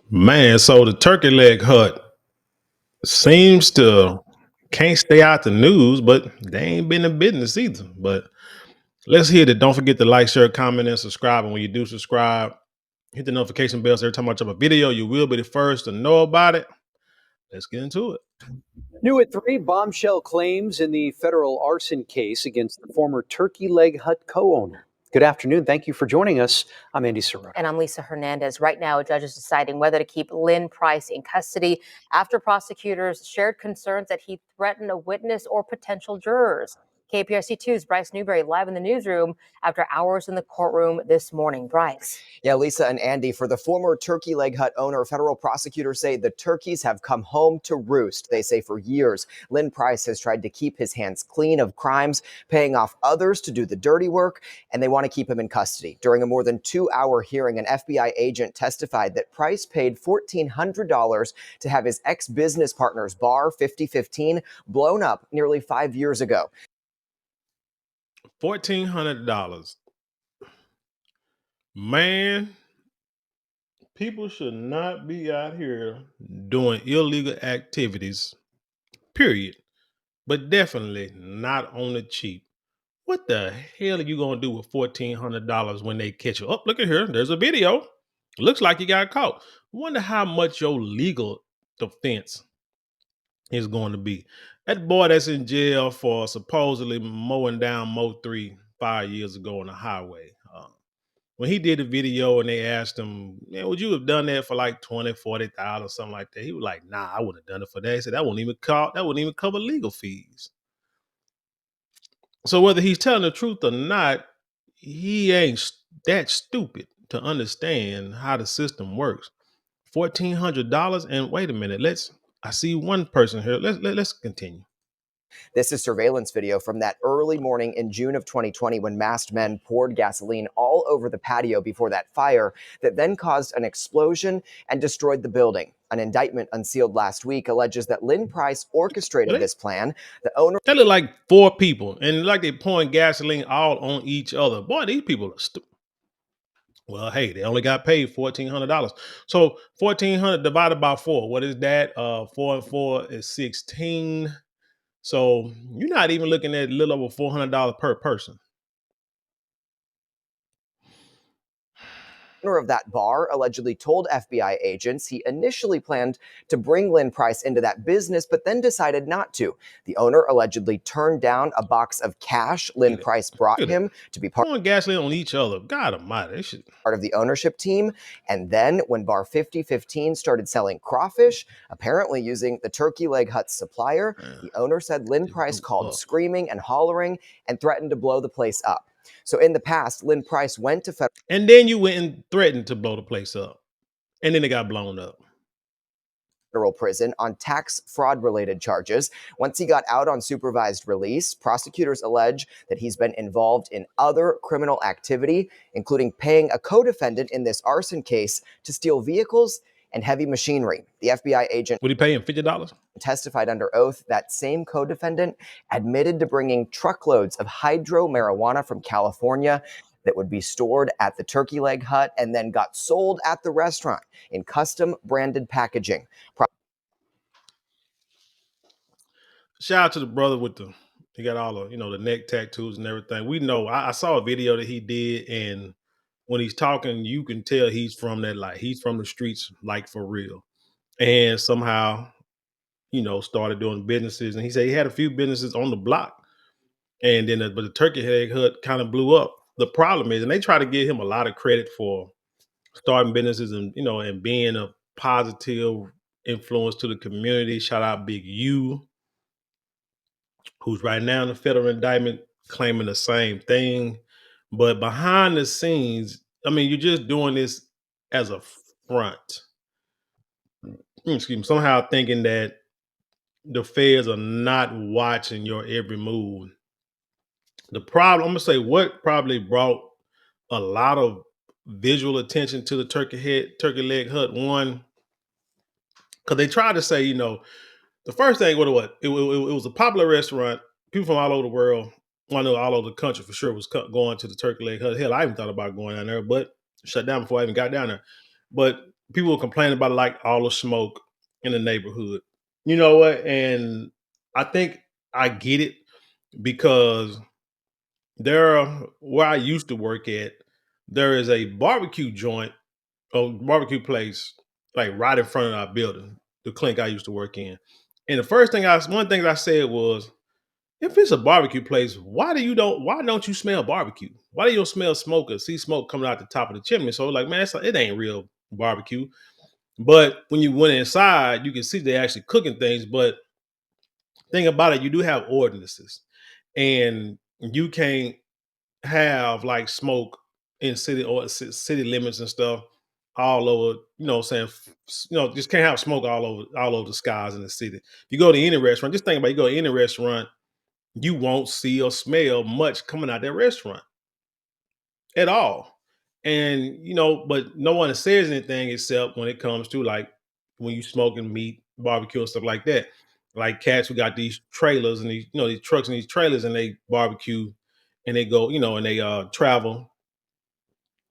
Man, so the turkey leg hut seems to can't stay out the news, but they ain't been in business either. But let's hit it. Don't forget to like, share, comment, and subscribe. And when you do subscribe, hit the notification bell so every time I drop a video, you will be the first to know about it. Let's get into it. New at 3, bombshell claims in the federal arson case against the former Turkey Leg Hut co-owner. Good afternoon. Thank you for joining us. I'm Andy Serrano. And I'm Lisa Hernandez. Right now, a judge is deciding whether to keep Lynn Price in custody after prosecutors shared concerns that he threatened a witness or potential jurors. KPRC2's Bryce Newberry live in the newsroom after hours in the courtroom this morning. Bryce. Yeah, Lisa and Andy, for the former Turkey Leg Hut owner, federal prosecutors say the turkeys have come home to roost. They say for years, Lynn Price has tried to keep his hands clean of crimes, paying off others to do the dirty work, and they want to keep him in custody. During a more than 2-hour hearing, an FBI agent testified that Price paid $1,400 to have his ex-business partner's bar, 5015, blown up nearly 5 years ago. $1,400. Man, people should not be out here doing illegal activities, period. But definitely not on the cheap. What the hell are you gonna do with $1,400 when they catch you? Oh, look at here. There's a video. Looks like you got caught. Wonder how much your legal defense is going to be. That boy that's in jail for supposedly mowing down Mo 3 5 years ago on the highway. When he did the video and they asked him, man, would you have done that for like 20, 40,000 or something like that? He was like, nah, I wouldn't have done it for that. He said that wouldn't even cover legal fees. So whether he's telling the truth or not, he ain't that stupid to understand how the system works. $1,400, and wait a minute, I see one person here. Let's continue. This is surveillance video from that early morning in June of 2020 when masked men poured gasoline all over the patio before that fire that then caused an explosion and destroyed the building. An indictment unsealed last week alleges that Lynn Price orchestrated this plan. The owner— That look like 4 people, and like they pouring gasoline all on each other. Boy, these people are stupid. Well, hey, they only got paid $1,400. So 1,400 divided by 4. What is that? 4 and 4 is 16. So you're not even looking at a little over $400 per person. of that bar allegedly told FBI agents he initially planned to bring Lynn Price into that business, but then decided not to. The owner allegedly turned down a box of cash Lynn Price brought him to be part pouring gasoline on each other. God almighty, of the ownership team. And then when Bar 5015 started selling crawfish, apparently using the Turkey Leg Hut supplier, the owner said Lynn Price called screaming and hollering and threatened to blow the place up. So in the past, Lynn Price went to federal— and then you went and threatened to blow the place up. And then it got blown up. Federal prison on tax fraud related charges. Once he got out on supervised release, prosecutors allege that he's been involved in other criminal activity, including paying a co-defendant in this arson case to steal vehicles and heavy machinery. The FBI agent— would he pay him $50? Testified under oath that same co-defendant admitted to bringing truckloads of hydro marijuana from California that would be stored at the Turkey Leg Hut and then got sold at the restaurant in custom branded packaging. Shout out to the brother with he got all the, the neck tattoos and everything. We know, I saw a video that he did, and when he's talking, you can tell he's from that, like he's from the streets, like for real. And somehow, started doing businesses. And he said he had a few businesses on the block. And then, but the Turkey Leg Hut kind of blew up. The problem is, and they try to give him a lot of credit for starting businesses and, and being a positive influence to the community. Shout out Big U, who's right now in the federal indictment claiming the same thing. But behind the scenes, I mean, you're just doing this as a front. Excuse me, somehow thinking that the feds are not watching your every move. The problem, I'm gonna say, what probably brought a lot of visual attention to the Turkey Leg Hut. One, because they tried to say, the first thing, it was a popular restaurant. People from all over the world, well, I know all over the country for sure, was going to the Turkey Leg Hut. Hell, I even thought about going down there, but shut down before I even got down there. But people were complaining about like all the smoke in the neighborhood. You know what? And I think I get it because where I used to work at, there is a barbecue joint or barbecue place like right in front of our building, the clinic I used to work in. And the one thing I said was, if it's a barbecue place, why don't you smell barbecue? Why do you don't smell smoke or see smoke coming out the top of the chimney? So like, man, it ain't real barbecue. But when you went inside, you can see they actually cooking things. But thing about it, you do have ordinances, and you can't have like smoke in city limits and stuff all over. You know, what I'm saying, just can't have smoke all over the skies in the city. If you go to any restaurant, just think about it, you go to any restaurant, you won't see or smell much coming out that restaurant at all. And but no one says anything except when it comes to like when you smoking meat, barbecue, and stuff like that. Like cats who got these trailers and these trucks and these trailers and they barbecue and they go, and they travel,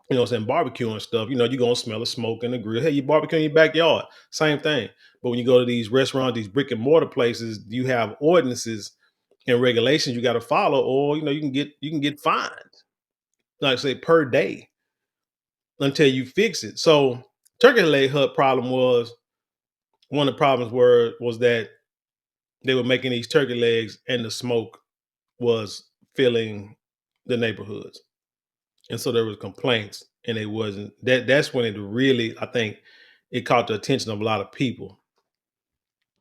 what I'm saying, barbecue and stuff, you're gonna smell the smoke in the grill. Hey, you barbecue in your backyard, same thing. But when you go to these restaurants, these brick and mortar places, you have ordinances and regulations you got to follow, or you can get fined, like I say, per day until you fix it. So turkey leg hut problem was one of the problems was that they were making these turkey legs and the smoke was filling the neighborhoods. And so there was complaints and it wasn't that's when it really, I think, it caught the attention of a lot of people.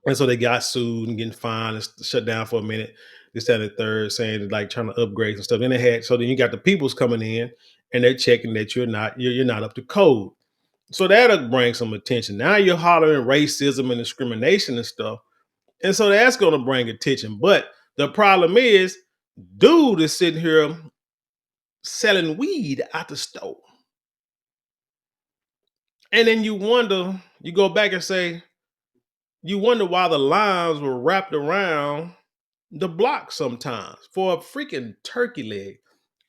And so they got sued and getting fined and shut down for a minute. This, that, and the third, saying that, like trying to upgrade and stuff. Then you got the peoples coming in and they're checking that you're not up to code. So that'll bring some attention. Now you're hollering racism and discrimination and stuff. And so that's gonna bring attention. But the problem is, dude is sitting here selling weed out the store. And then you go back and say, you wonder why the lines were wrapped around the block sometimes for a freaking turkey leg.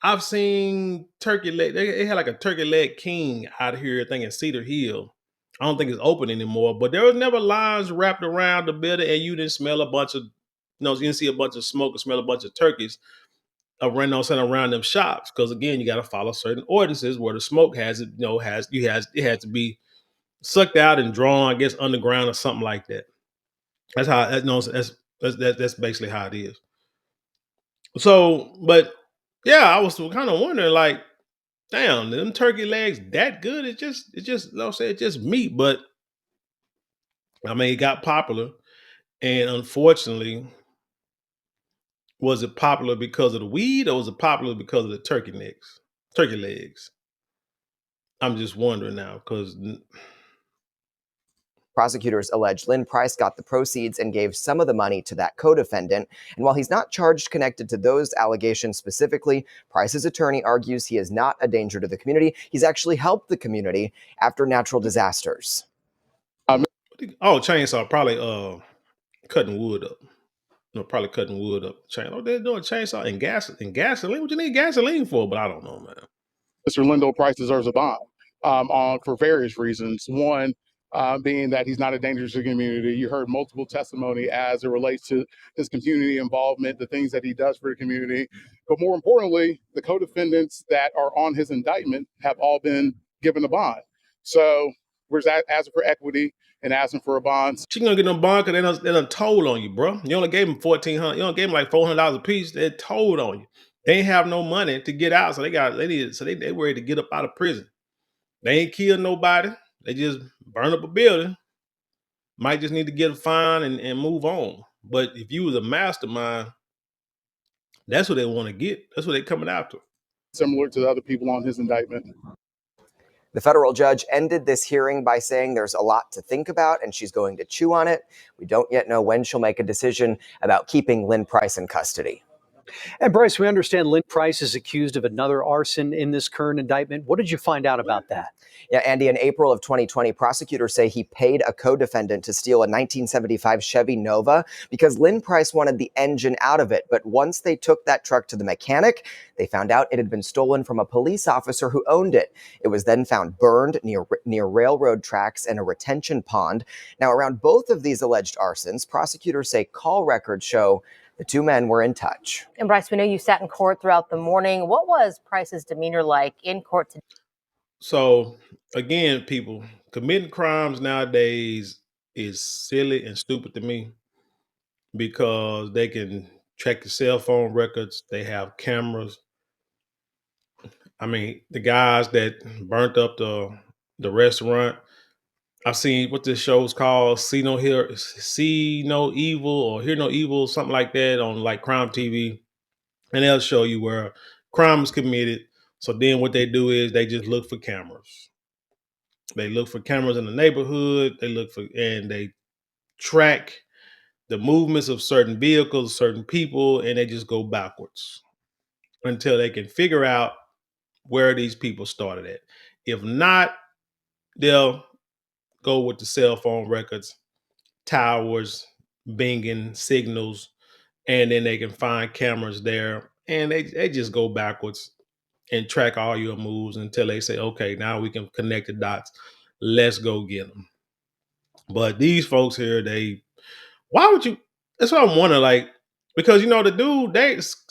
I've seen turkey leg. They had like a turkey leg king out here, I think in Cedar Hill. I don't think it's open anymore, but there was never lines wrapped around the building, and you didn't smell a bunch of, you didn't see a bunch of smoke or smell a bunch of turkeys around them shops. Because again, you got to follow certain ordinances where the smoke has it, it has to be sucked out and drawn, I guess, underground or something like that. That's how that's basically how it is. So, but yeah, I was kind of wondering, like, damn, them turkey legs that good? I'll say it's just meat, but I mean, it got popular, and unfortunately, was it popular because of the weed, or was it popular because of the turkey legs? I'm just wondering now because Prosecutors allege Lynn Price got the proceeds and gave some of the money to that co-defendant. And while he's not charged connected to those allegations specifically, Price's attorney argues he is not a danger to the community. He's actually helped the community after natural disasters. chainsaw, probably cutting wood up. Probably cutting wood up. They're doing chainsaw and gasoline. What you need gasoline for? But I don't know, man. Mr. Lyndell Price deserves a bond for various reasons. One, being that he's not a danger to the community. You heard multiple testimony as it relates to his community involvement, the things that he does for the community. But more importantly, the co-defendants that are on his indictment have all been given a bond. So we're asking for equity and asking for a bond. She gonna get no bond because they done told on you, bro. You only gave them $1,400. You only gave them like $400 a piece. They told on you. They ain't have no money to get out, so they were ready to get up out of prison. They ain't killed nobody. They just burn up a building. Might just need to get a fine and move on. But if you was a mastermind, that's what they want to get. That's what they coming after. Similar to the other people on his indictment. The federal judge ended this hearing by saying there's a lot to think about and she's going to chew on it. We don't yet know when she'll make a decision about keeping Lynn Price in custody. And Bryce, we understand Lynn Price is accused of another arson in this current indictment. What did you find out about that? Yeah, Andy, in April of 2020, prosecutors say he paid a co-defendant to steal a 1975 Chevy Nova because Lynn Price wanted the engine out of it. But once they took that truck to the mechanic, they found out it had been stolen from a police officer who owned it. It was then found burned near railroad tracks and a retention pond. Now, around both of these alleged arsons, prosecutors say call records show the two men were in touch. And Bryce, we know you sat in court throughout the morning. What was Price's demeanor like in court today? So again, people committing crimes nowadays is silly and stupid to me because they can check the cell phone records. They have cameras. I mean, the guys that burnt up the restaurant. I've seen what this show's called, See No Evil or Hear No Evil, something like that on like Crime TV. And they'll show you where crime is committed. So then what they do is they just look for cameras. They look for cameras in the neighborhood. And they track the movements of certain vehicles, certain people, and they just go backwards until they can figure out where these people started at. If not, they'll go with the cell phone records, towers, binging signals, and then they can find cameras there, and they just go backwards and track all your moves until they say, okay, now we can connect the dots. Let's go get them. But these folks here, why would you? That's what I'm wondering. Like, because the dude,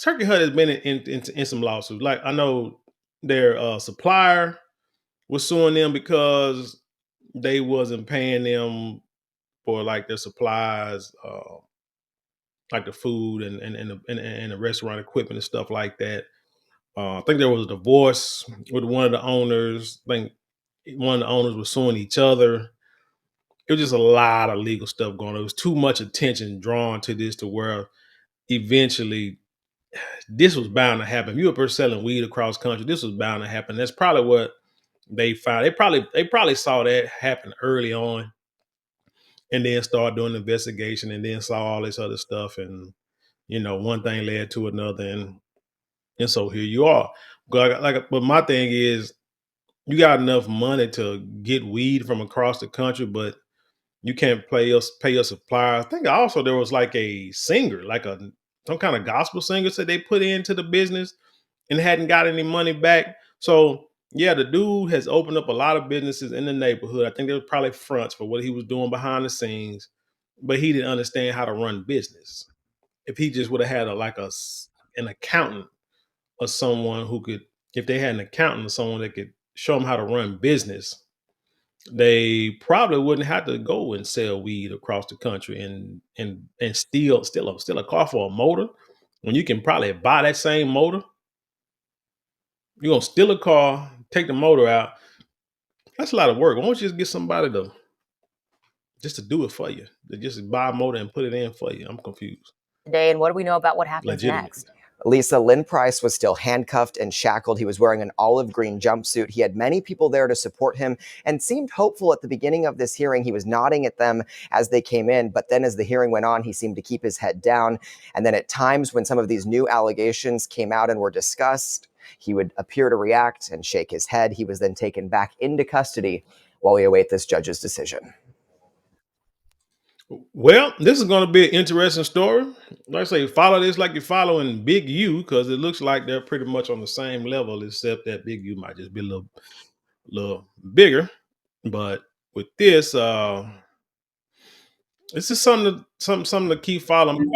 Turkey Hut has been in some lawsuits. Like, I know their supplier was suing them because they wasn't paying them for like their supplies, like the food and the restaurant equipment and stuff like that. I think there was a divorce with one of the owners. I think one of the owners was suing each other. It was just a lot of legal stuff going on. There was too much attention drawn to this to where eventually this was bound to happen. If you were selling weed across country, this was bound to happen. That's probably what they found. They probably saw that happen early on and then started doing the investigation and then saw all this other stuff. And, one thing led to another. And so here you are. But my thing is, you got enough money to get weed from across the country, but you can't pay your supplier. I think also there was like a singer, like some kind of gospel singer said they put into the business and hadn't got any money back. So yeah, the dude has opened up a lot of businesses in the neighborhood. I think there was probably fronts for what he was doing behind the scenes, but he didn't understand how to run business. If he just would have had an accountant or someone who could, if they had an accountant or someone that could show them how to run business, they probably wouldn't have to go and sell weed across the country and steal a car for a motor when you can probably buy that same motor. You're gonna steal a car, take the motor out. That's a lot of work. Why don't you just get somebody to do it for you? To just buy a motor and put it in for you. I'm confused. Today, and what do we know about what happens Legitimately. next? Lisa, Lynn Price was still handcuffed and shackled. He was wearing an olive green jumpsuit. He had many people there to support him and seemed hopeful at the beginning of this hearing. He was nodding at them as they came in, but then as the hearing went on, he seemed to keep his head down. And then at times when some of these new allegations came out and were discussed, he would appear to react and shake his head. He was then taken back into custody while we await this judge's decision. Well, this is going to be an interesting story. Like I say, follow this like you're following Big U, because it looks like they're pretty much on the same level, except that Big U might just be a little bigger. But with this, this is something to keep following.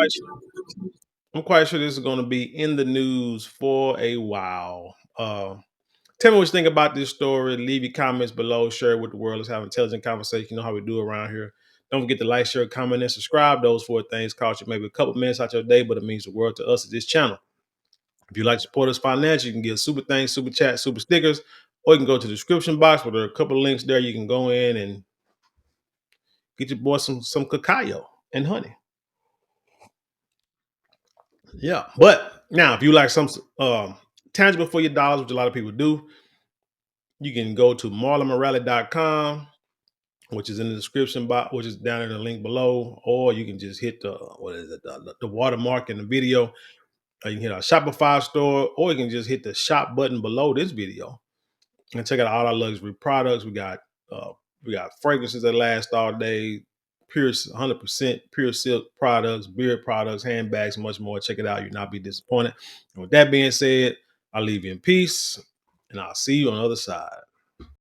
I'm quite sure this is going to be in the news for a while. Tell me what you think about this story. Leave your comments below. Share it with the world. Let's have an intelligent conversation. You know how we do around here. Don't forget to like, share, comment, and subscribe. Those four things cost you maybe a couple minutes out your day, but it means the world to us at this channel. If you'd like to support us financially, you can get super thanks, super chat, super stickers, or you can go to the description box where there are a couple of links there. You can go in and get your boy some cacao and honey. Yeah. But now, if you like some tangible for your dollars, which a lot of people do, you can go to marlonmorale.com, which is in the description box, which is down in the link below, or you can just hit the watermark in the video You can hit our Shopify store, or you can just hit the shop button below this video and check out all our luxury products. We got fragrances that last all day, pure 100% pure silk products, beard products, handbags, much more. Check it out. You'll not be disappointed. And with that being said, I'll leave you in peace, and I'll see you on the other side.